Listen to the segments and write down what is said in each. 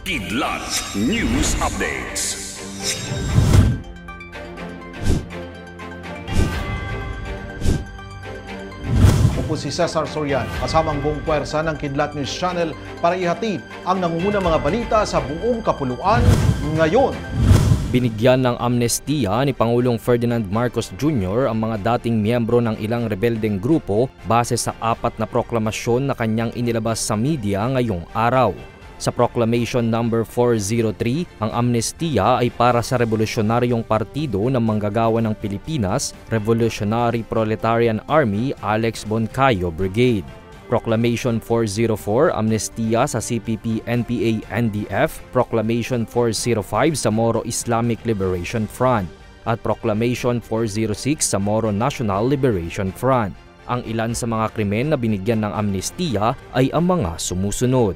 Kidlat News Updates. Ako po si Cesar Sorian, kasama ang buong puwersa ng Kidlat News Channel para ihatid ang nangungunang mga balita sa buong kapuluan ngayon. Binigyan ng amnestiya ni Pangulong Ferdinand Marcos Jr. ang mga dating miyembro ng ilang rebeldeng grupo base sa 4 na proklamasyon na kanyang inilabas sa media ngayong araw. Sa Proclamation No. 403, ang amnestiya ay para sa Revolusyonaryong Partido ng Manggagawa ng Pilipinas, Revolutionary Proletarian Army Alex Boncayo Brigade. Proclamation 404, amnestiya sa CPP-NPA-NDF, Proclamation 405 sa Moro Islamic Liberation Front, at Proclamation 406 sa Moro National Liberation Front. Ang ilan sa mga krimen na binigyan ng amnestiya ay ang mga sumusunod.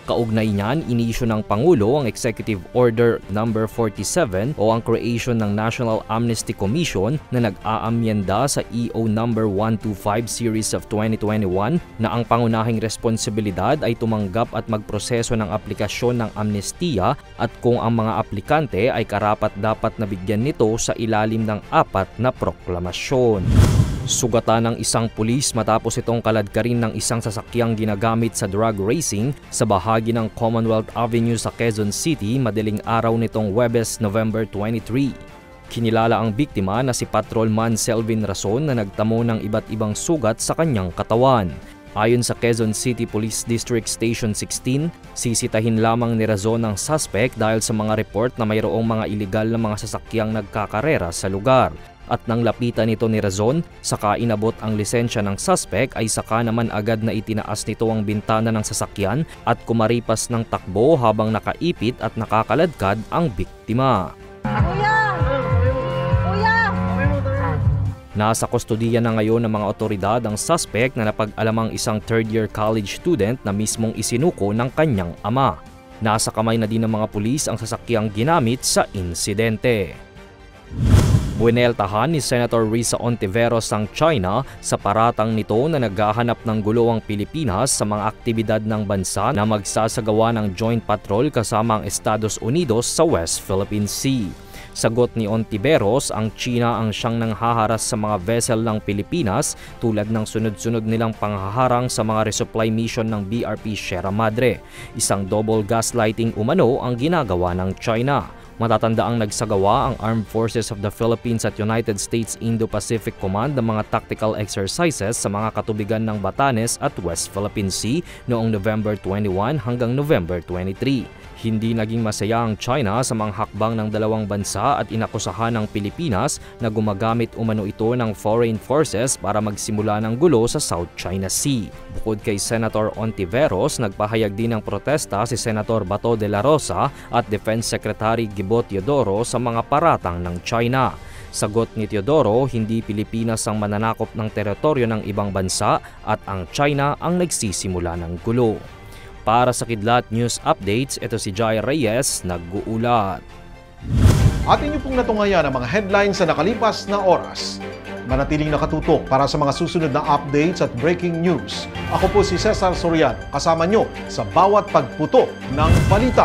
Kaugnay niyan, inisyu ng Pangulo ang Executive Order No. 47 o ang creation ng National Amnesty Commission na nag-aamyenda sa EO No. 125 Series of 2021 na ang pangunahing responsibilidad ay tumanggap at magproseso ng aplikasyon ng amnestiya at kung ang mga aplikante ay karapat-dapat na bigyan nito sa ilalim ng 4 na proklamasyon. Sugatan ng isang pulis matapos itong kaladkarin ng isang sasakyang ginagamit sa drug racing sa bahagi ng Commonwealth Avenue sa Quezon City madaling araw nitong Huwebes, November 23. Kinilala ang biktima na si Patrolman Selvin Rason na nagtamo ng iba't ibang sugat sa kanyang katawan. Ayon sa Quezon City Police District Station 16, sisitahin lamang ni Razon ang suspect dahil sa mga report na mayroong mga iligal na mga sasakyang nagkakarera sa lugar. At nang lapitan nito ni Razon, saka inabot ang lisensya ng suspect ay saka naman agad na itinaas nito ang bintana ng sasakyan at kumaripas ng takbo habang nakaipit at nakakaladkad ang biktima. Kuya! Kuya! Nasa kustodiya na ngayon ng mga otoridad ang suspect na napag-alamang isang third-year college student na mismong isinuko ng kanyang ama. Nasa kamay na din ng mga pulis ang sasakyang ginamit sa insidente. Bueneltahan ni Senator Risa Ontiveros ang China sa paratang nito na naghahanap ng gulo ang Pilipinas sa mga aktibidad ng bansa na magsasagawa ng joint patrol kasama ang Estados Unidos sa West Philippine Sea. Sagot ni Ontiveros, ang China ang siyang nanghaharas sa mga vessel ng Pilipinas tulad ng sunod-sunod nilang panghaharang sa mga resupply mission ng BRP Sierra Madre. Isang double gaslighting umano ang ginagawa ng China. Matatandaang nagsagawa ang Armed Forces of the Philippines at United States Indo-Pacific Command ng mga tactical exercises sa mga katubigan ng Batanes at West Philippine Sea noong November 21 hanggang November 23. Hindi naging masaya ang China sa mga hakbang ng dalawang bansa at inakusahan ng Pilipinas na gumagamit umano ito ng foreign forces para magsimula ng gulo sa South China Sea. Bukod kay Senator Ontiveros, nagpahayag din ng protesta si Senator Bato de la Rosa at Defense Secretary Gibo Teodoro sa mga paratang ng China. Sagot ni Teodoro, hindi Pilipinas ang mananakop ng teritoryo ng ibang bansa at ang China ang nagsisimula ng gulo. Para sa Kidlat News Updates, ito si Jai Reyes, nag-uulat. Atin niyo pong natungayan ang mga headlines sa nakalipas na oras. Manatiling nakatutok para sa mga susunod na updates at breaking news. Ako po si Cesar Sorian, kasama nyo sa bawat pagputok ng balita.